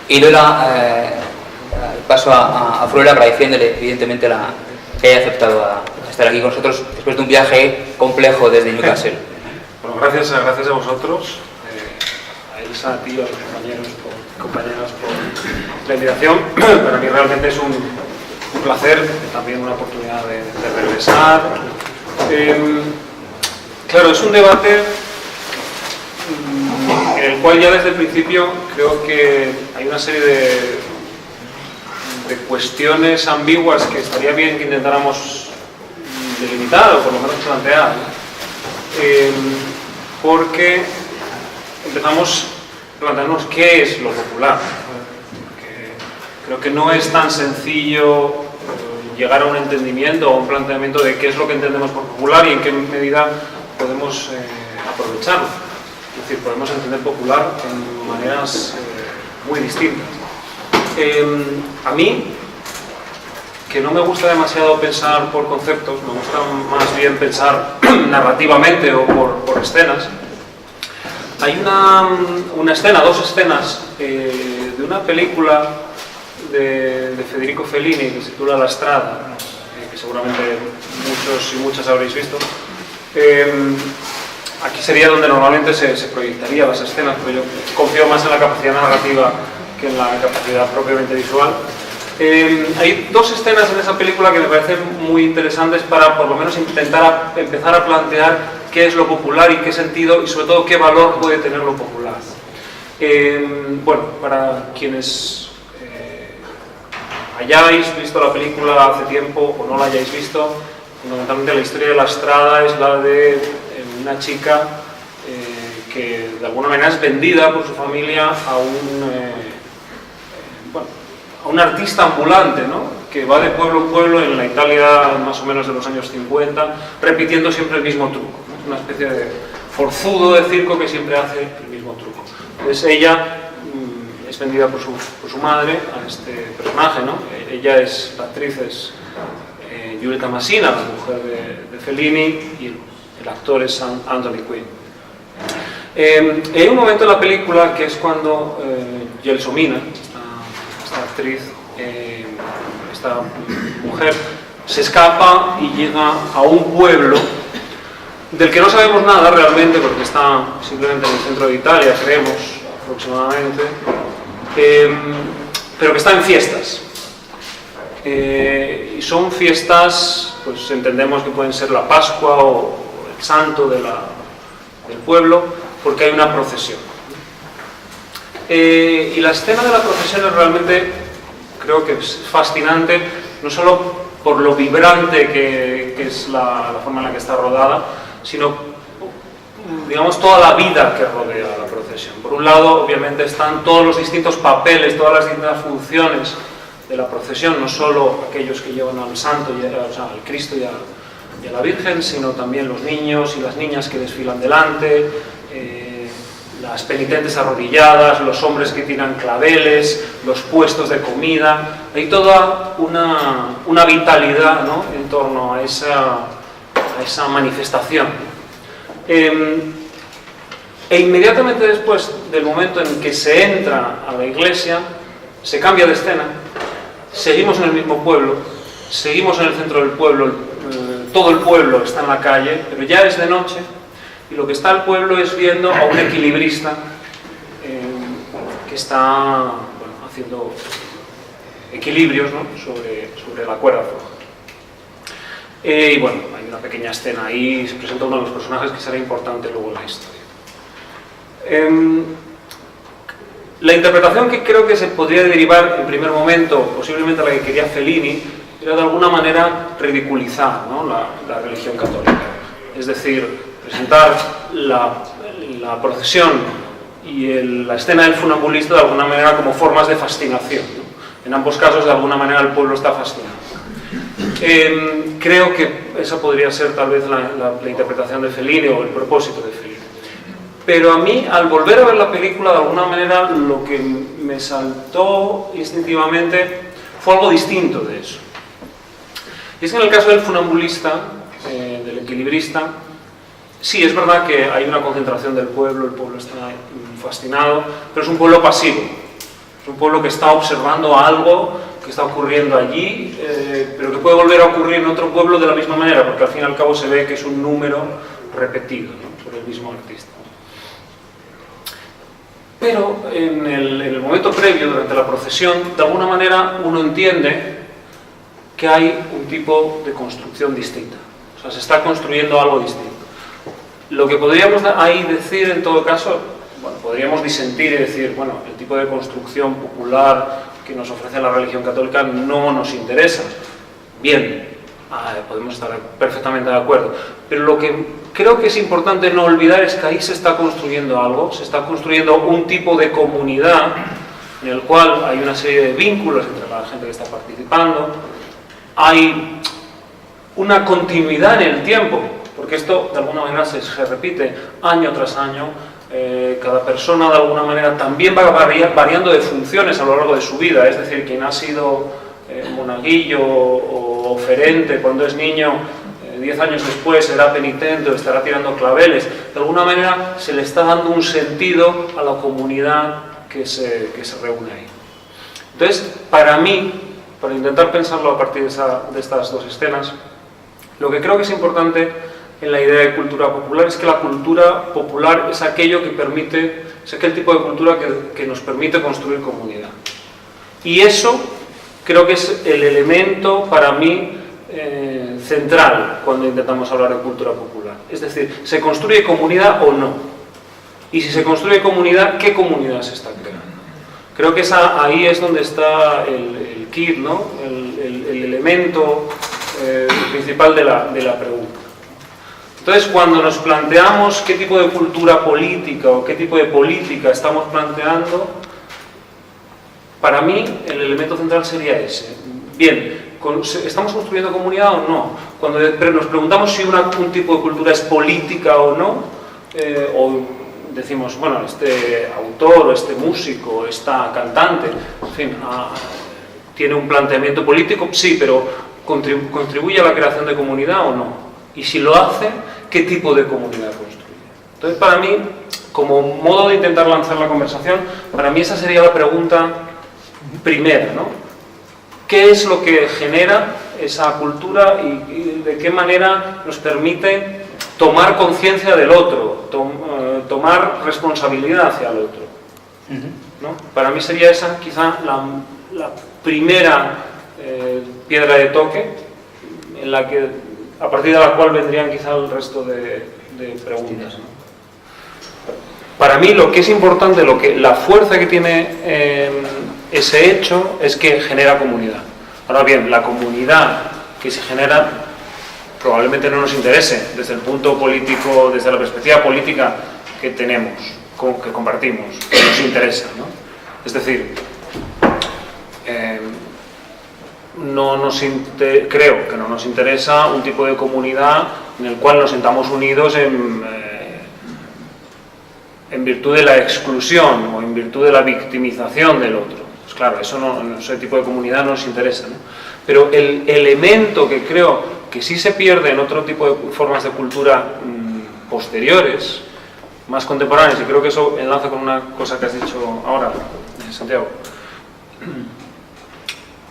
Y doy paso a Fruela agradeciéndole evidentemente que haya aceptado a estar aquí con nosotros después de un viaje complejo desde Newcastle. Bueno, gracias a vosotros, a Elsa, a ti, a los compañeras por la invitación. Para mí realmente es un placer, también una oportunidad de regresar. Claro, es un debate en el cual ya desde el principio creo que hay una serie de cuestiones ambiguas que estaría bien que intentáramos delimitar o por lo menos plantear, porque empezamos a plantearnos qué es lo popular. Creo que no es tan sencillo llegar a un entendimiento o a un planteamiento de qué es lo que entendemos por popular y en qué medida podemos aprovecharlo. Es decir, podemos entender popular en maneras muy distintas. A mí, que no me gusta demasiado pensar por conceptos, me gusta más bien pensar narrativamente o por escenas. Hay una escena, dos escenas de una película de Federico Fellini que se titula La Strada, que seguramente muchos y muchas habréis visto. Aquí sería donde normalmente se proyectarían las escenas, pero yo confío más en la capacidad narrativa que en la capacidad propiamente visual. Hay dos escenas en esa película que me parecen muy interesantes para por lo menos intentar empezar a plantear qué es lo popular y qué sentido y sobre todo qué valor puede tener lo popular. Bueno, para quienes hayáis visto la película hace tiempo o no la hayáis visto, fundamentalmente la historia de La Strada es la de una chica que de alguna manera es vendida por su familia a un artista ambulante, ¿no? Que va de pueblo en pueblo en la Italia más o menos de los años 50, repitiendo siempre el mismo truco, ¿no? Es una especie de forzudo de circo que siempre hace el mismo truco. Entonces ella es vendida por su madre a este personaje, ¿no? Ella es, la actriz es Giulietta Masina, la mujer de Fellini, y el actor es Anthony Quinn. Hay un momento en la película que es cuando Gelsomina, esta actriz, esta mujer, se escapa y llega a un pueblo del que no sabemos nada realmente porque está simplemente en el centro de Italia, creemos aproximadamente, pero que está en fiestas. Y son fiestas, pues entendemos que pueden ser la Pascua o el santo del pueblo, porque hay una procesión. Y la escena de la procesión es realmente, creo que es fascinante, no solo por lo vibrante que es la forma en la que está rodada, sino, digamos, toda la vida que rodea la procesión. Por un lado, obviamente, están todos los distintos papeles, todas las distintas funciones de la procesión, no solo aquellos que llevan al santo, o sea, al Cristo y a la Virgen, sino también los niños y las niñas que desfilan delante, las penitentes arrodilladas, los hombres que tiran claveles, los puestos de comida. Hay toda una vitalidad, ¿no?, en torno a esa manifestación. E inmediatamente después del momento en que se entra a la iglesia, se cambia de escena, seguimos en el mismo pueblo, seguimos en el centro del pueblo, todo el pueblo está en la calle, pero ya es de noche, y lo que está el pueblo es viendo a un equilibrista que está, bueno, haciendo equilibrios, ¿no?, sobre la cuerda floja. Y bueno, hay una pequeña escena ahí, se presenta uno de los personajes que será importante luego en la historia. La interpretación que creo que se podría derivar en primer momento, posiblemente la que quería Fellini, era de alguna manera ridiculizar, ¿no?, la religión católica. Es decir, presentar la procesión y la escena del funambulista de alguna manera como formas de fascinación, ¿no? En ambos casos, de alguna manera, el pueblo está fascinado. Creo que esa podría ser tal vez la interpretación de Fellini o el propósito de Fellini. Pero a mí, al volver a ver la película, de alguna manera, lo que me saltó instintivamente fue algo distinto de eso. Y es que en el caso del funambulista, del equilibrista, sí, es verdad que hay una concentración del pueblo, el pueblo está fascinado, pero es un pueblo pasivo. Es un pueblo que está observando algo que está ocurriendo allí, pero que puede volver a ocurrir en otro pueblo de la misma manera, porque al fin y al cabo se ve que es un número repetido, ¿no?, por el mismo artista. Pero en el momento previo, durante la procesión, de alguna manera uno entiende que hay un tipo de construcción distinta. O sea, se está construyendo algo distinto. Lo que podríamos ahí decir, en todo caso, bueno, podríamos disentir y decir, bueno, el tipo de construcción popular que nos ofrece la religión católica no nos interesa. Bien, podemos estar perfectamente de acuerdo. Pero lo que creo que es importante no olvidar es que ahí se está construyendo algo, se está construyendo un tipo de comunidad en el cual hay una serie de vínculos entre la gente que está participando, hay una continuidad en el tiempo, porque esto de alguna manera se repite año tras año. Cada persona de alguna manera también va variando de funciones a lo largo de su vida, es decir, quien ha sido monaguillo o oferente cuando es niño, 10 años después será penitente o estará tirando claveles. De alguna manera se le está dando un sentido a la comunidad que se reúne ahí. Entonces, para mí, para intentar pensarlo a partir de estas dos escenas, lo que creo que es importante en la idea de cultura popular es que la cultura popular es aquello que permite, es aquel tipo de cultura que nos permite construir comunidad. Y eso creo que es el elemento para mí central cuando intentamos hablar de cultura popular. Es decir, ¿se construye comunidad o no? Y si se construye comunidad, ¿qué comunidad se está creando? Creo que ahí es donde está el kit, ¿no?, el elemento principal de la pregunta. Entonces, cuando nos planteamos qué tipo de cultura política o qué tipo de política estamos planteando, para mí el elemento central sería ese. Bien, ¿estamos construyendo comunidad o no? Cuando nos preguntamos si un tipo de cultura es política o no, o decimos, bueno, este autor o este músico, esta cantante, en fin, tiene un planteamiento político, sí, pero ¿contribuye a la creación de comunidad o no? Y si lo hace, ¿qué tipo de comunidad construye? Entonces, para mí, como modo de intentar lanzar la conversación, para mí esa sería la pregunta primera, ¿no? ¿Qué es lo que genera esa cultura y de qué manera nos permite tomar conciencia del otro, tomar responsabilidad hacia el otro, ¿no? Para mí sería esa quizá la primera piedra de toque en la que, a partir de la cual vendrían quizá el resto de preguntas, ¿no? Para mí lo que es importante, la fuerza que tiene ese hecho es que genera comunidad. Ahora bien, la comunidad que se genera probablemente no nos interese desde el punto político, desde la perspectiva política que tenemos, que compartimos, que nos interesa, ¿no? Es decir, creo que no nos interesa un tipo de comunidad en el cual nos sintamos unidos en virtud de la exclusión o en virtud de la victimización del otro. Pues claro, ese tipo de comunidad no nos interesa, ¿no? Pero el elemento que creo que sí se pierde en otro tipo de formas de cultura posteriores, más contemporáneas, y creo que eso enlaza con una cosa que has dicho ahora, Santiago,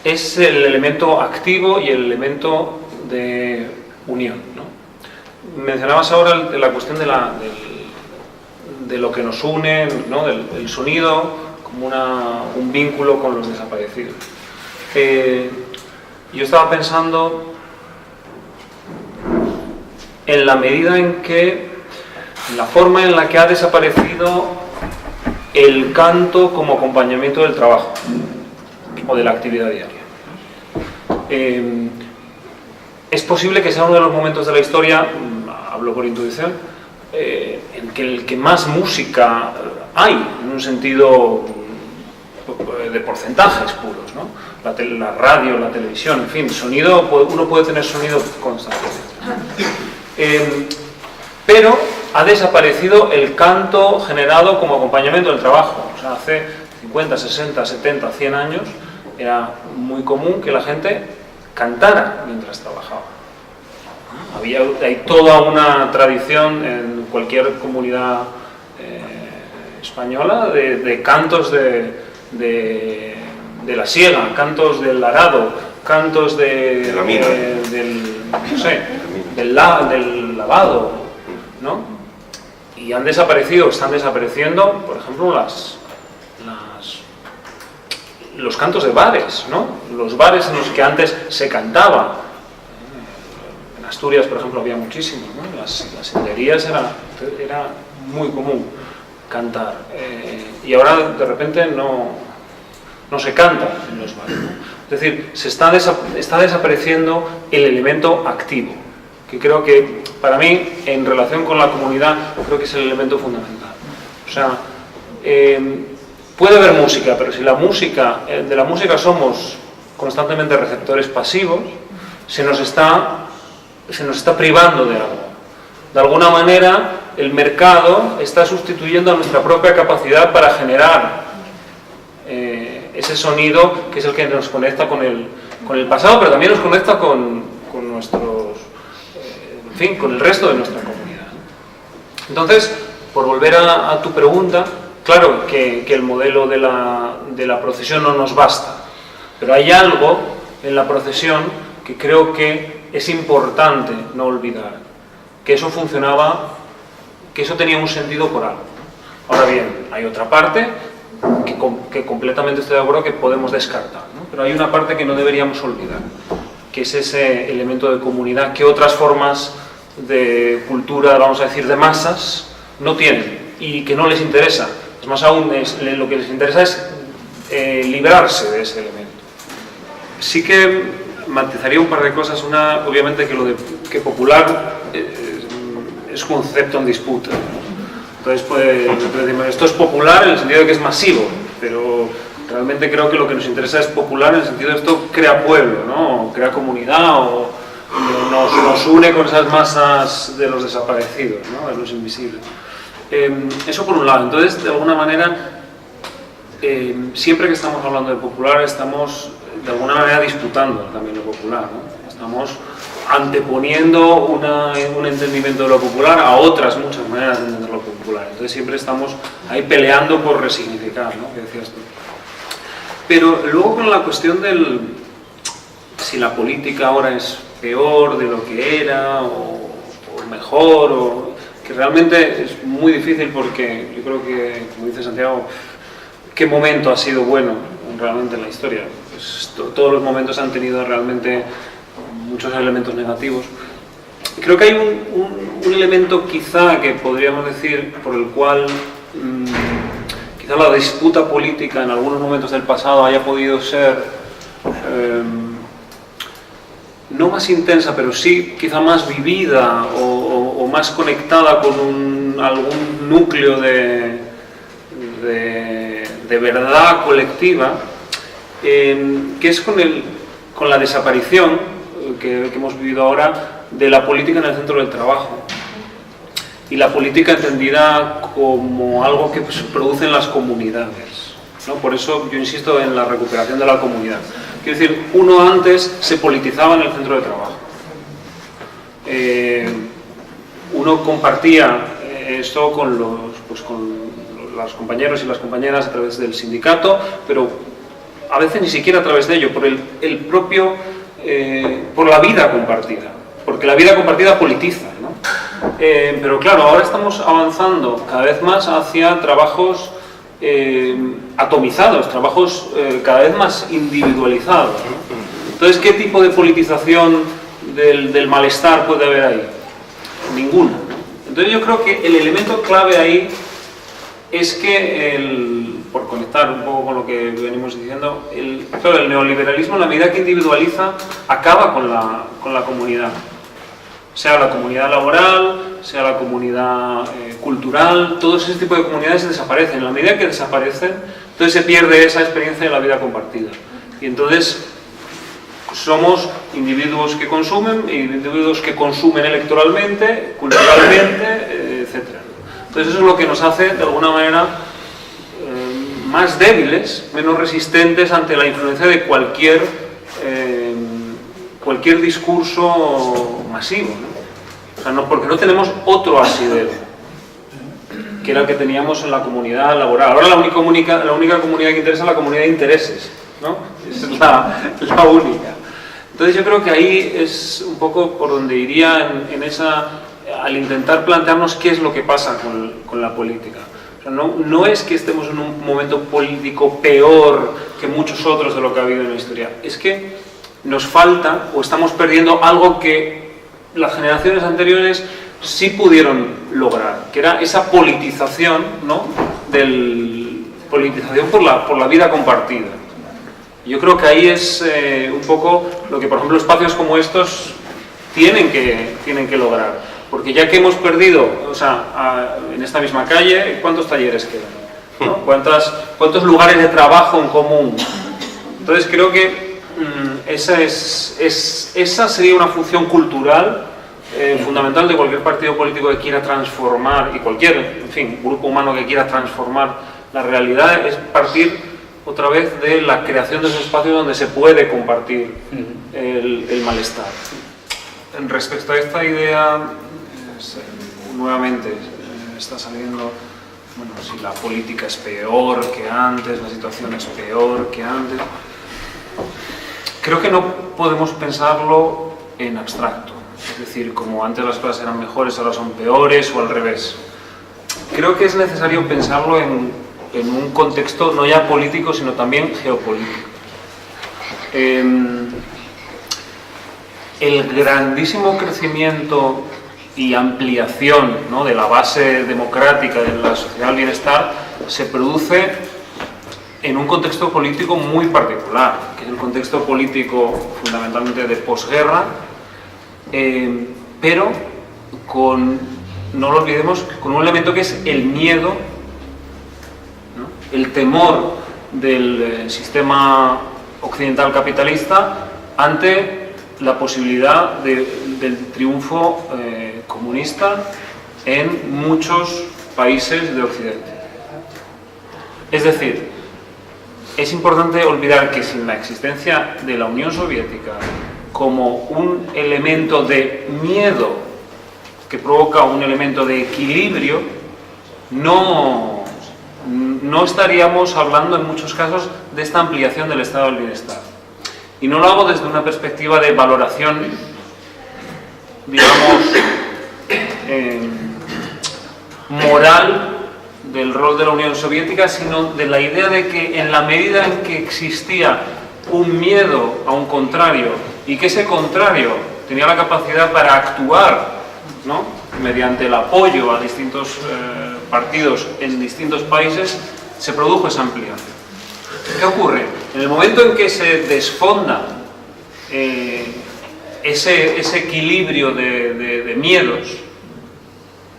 es el elemento activo y el elemento de unión, ¿no? Mencionabas ahora la cuestión de lo que nos une, ¿no?, del sonido como un vínculo con los desaparecidos. Yo estaba pensando en la medida en la forma en la que ha desaparecido el canto como acompañamiento del trabajo o de la actividad diaria. Es posible que sea uno de los momentos de la historia, hablo por intuición, en el que más música hay, en un sentido de porcentajes puros, ¿no? La radio, la televisión, en fin, sonido, uno puede tener sonido constantemente. Pero ha desaparecido el canto generado como acompañamiento del trabajo. O sea, hace 50, 60, 70, 100 años era muy común que la gente cantara mientras trabajaba. Hay toda una tradición en cualquier comunidad española de cantos de de la siega, cantos del arado, cantos de la mina, no sé, del lavado, ¿no? Y han desaparecido, están desapareciendo, por ejemplo, los cantos de bares, ¿no? Los bares en los que antes se cantaba. En Asturias, por ejemplo, había muchísimos, ¿no? Las senderías era muy común cantar. Y ahora, de repente, no se canta en los bares, ¿no? Es decir, está desapareciendo el elemento activo, que creo que, para mí, en relación con la comunidad, creo que es el elemento fundamental. O sea, puede haber música, pero si de la música somos constantemente receptores pasivos, se nos está privando de algo. De alguna manera, el mercado está sustituyendo a nuestra propia capacidad para generar ese sonido que es el que nos conecta con el pasado, pero también nos conecta con nuestros, en fin, con el resto de nuestra comunidad. Entonces, por volver a tu pregunta, claro que el modelo de la procesión no nos basta, pero hay algo en la procesión que creo que es importante no olvidar, que eso funcionaba, que eso tenía un sentido por algo. Ahora bien, hay otra parte que completamente estoy de acuerdo que podemos descartar, ¿no? Pero hay una parte que no deberíamos olvidar, que es ese elemento de comunidad que otras formas de cultura, vamos a decir, de masas, no tienen y que no les interesa. Es más aún, lo que les interesa es librarse de ese elemento. Sí que matizaría un par de cosas. Una, obviamente, que popular es un concepto en disputa, ¿no? Entonces, pues, esto es popular en el sentido de que es masivo, pero realmente creo que lo que nos interesa es popular en el sentido de esto crea pueblo, ¿no? O crea comunidad, o nos une con esas masas de los desaparecidos, ¿no? De los invisibles. Eso por un lado. Entonces, de alguna manera, siempre que estamos hablando de popular, estamos de alguna manera disputando también lo popular, ¿no? Estamos anteponiendo un entendimiento de lo popular a otras muchas maneras de entender lo popular. Entonces siempre estamos ahí peleando por resignificar, ¿no? Que decías tú. Pero luego con la cuestión si la política ahora es peor de lo que era o mejor, o que realmente es muy difícil, porque yo creo que, como dice Santiago, ¿qué momento ha sido bueno realmente en la historia? Pues todos los momentos han tenido realmente muchos elementos negativos. Y creo que hay un elemento quizá que podríamos decir por el cual quizá la disputa política en algunos momentos del pasado haya podido ser no más intensa, pero sí quizá más vivida o más conectada con algún núcleo de verdad colectiva, que es con la desaparición que hemos vivido ahora de la política en el centro del trabajo, y la política entendida como algo que se produce en las comunidades, ¿no? Por eso yo insisto en la recuperación de la comunidad. Quiero decir, uno antes se politizaba en el centro de trabajo, uno compartía esto con los compañeros y las compañeras a través del sindicato, pero a veces ni siquiera a través de ello, por el propio por la vida compartida, porque la vida compartida politiza, ¿no? Pero claro, ahora estamos avanzando cada vez más hacia trabajos atomizados, trabajos cada vez más individualizados, ¿no? Entonces, ¿qué tipo de politización del malestar puede haber ahí? Ninguna, ¿no? Entonces yo creo que el elemento clave ahí es que, por conectar un poco con lo que venimos diciendo, claro, el neoliberalismo, en la medida que individualiza, acaba con la comunidad. Sea la comunidad laboral, sea la comunidad cultural, todo ese tipo de comunidades desaparecen. En la medida que desaparecen, entonces se pierde esa experiencia de la vida compartida. Y entonces somos individuos que consumen, individuos que consumen electoralmente, culturalmente, etc. Entonces eso es lo que nos hace, de alguna manera, más débiles, menos resistentes ante la influencia de cualquier discurso masivo, ¿no? O sea, porque no tenemos otro asidero que era el que teníamos en la comunidad laboral. Ahora la única comunidad que interesa es la comunidad de intereses, ¿no? Esa es la única. Entonces yo creo que ahí es un poco por donde iría al intentar plantearnos qué es lo que pasa con la política. O sea, no es que estemos en un momento político peor que muchos otros de lo que ha habido en la historia, es que nos falta o estamos perdiendo algo que las generaciones anteriores sí pudieron lograr, que era esa politización, ¿no? Politización por la vida compartida. Yo creo que ahí es un poco lo que, por ejemplo, espacios como estos tienen que lograr. Porque ya que hemos perdido, o sea, en esta misma calle, ¿cuántos talleres quedan? ¿No? ¿Cuántos lugares de trabajo en común? Entonces creo que esa sería una función cultural fundamental de cualquier partido político que quiera transformar, y cualquier, en fin, grupo humano que quiera transformar la realidad, es partir otra vez de la creación de esos espacios donde se puede compartir el malestar. Respecto a esta idea, nuevamente está saliendo, bueno, si la política es peor que antes, la situación es peor que antes. Creo que no podemos pensarlo en abstracto, es decir, como antes las cosas eran mejores, ahora son peores, o al revés. Creo que es necesario pensarlo en un contexto no ya político, sino también geopolítico. El grandísimo crecimiento y ampliación, ¿no?, de la base democrática de la sociedad del bienestar se produce en un contexto político muy particular, que es el contexto político fundamentalmente de posguerra, pero no lo olvidemos, con un elemento que es el miedo, ¿no?, el temor del sistema occidental capitalista ante la posibilidad del triunfo comunista en muchos países de Occidente. Es decir, es importante olvidar que sin la existencia de la Unión Soviética como un elemento de miedo que provoca un elemento de equilibrio, no estaríamos hablando en muchos casos de esta ampliación del estado del bienestar. Y no lo hago desde una perspectiva de valoración, digamos, moral del rol de la Unión Soviética, sino de la idea de que en la medida en que existía un miedo a un contrario y que ese contrario tenía la capacidad para actuar, ¿no?, mediante el apoyo a distintos partidos en distintos países, se produjo esa ampliación. ¿Qué ocurre? En el momento en que se desfonda ese equilibrio de miedos,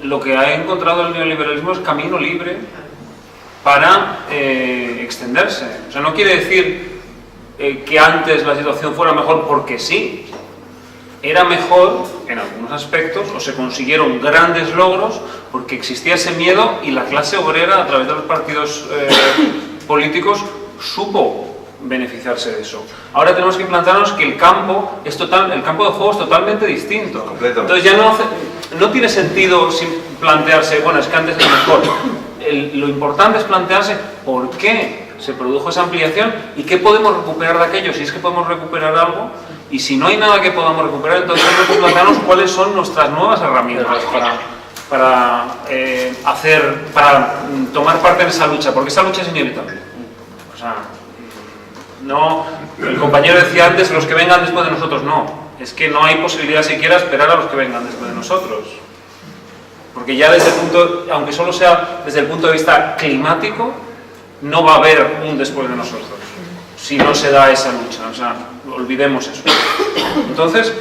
lo que ha encontrado el neoliberalismo es camino libre para extenderse. O sea, no quiere decir que antes la situación fuera mejor porque sí. Era mejor en algunos aspectos, o se consiguieron grandes logros porque existía ese miedo y la clase obrera, a través de los partidos políticos, supo beneficiarse de eso. Ahora tenemos que plantearnos que el campo de juego es totalmente distinto. Entonces ya no tiene sentido plantearse, bueno, es que antes era mejor. Lo importante es plantearse por qué se produjo esa ampliación y qué podemos recuperar de aquello, si es que podemos recuperar algo, y si no hay nada que podamos recuperar, entonces tenemos que plantearnos cuáles son nuestras nuevas herramientas para tomar parte en esa lucha, porque esa lucha es inevitable. O sea, no, el compañero decía antes, los que vengan después de nosotros, no, es que no hay posibilidad siquiera esperar a los que vengan después de nosotros, porque ya aunque solo sea desde el punto de vista climático, no va a haber un después de nosotros si no se da esa lucha. O sea, olvidemos eso. Entonces,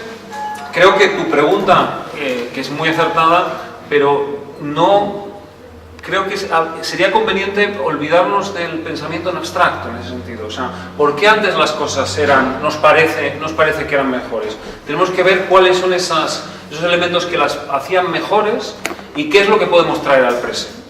creo que tu pregunta, que es muy acertada, pero no creo que sería conveniente olvidarnos del pensamiento en abstracto en ese sentido. O sea, ¿por qué antes las cosas nos parece que eran mejores? Tenemos que ver cuáles son esos elementos que las hacían mejores y qué es lo que podemos traer al presente.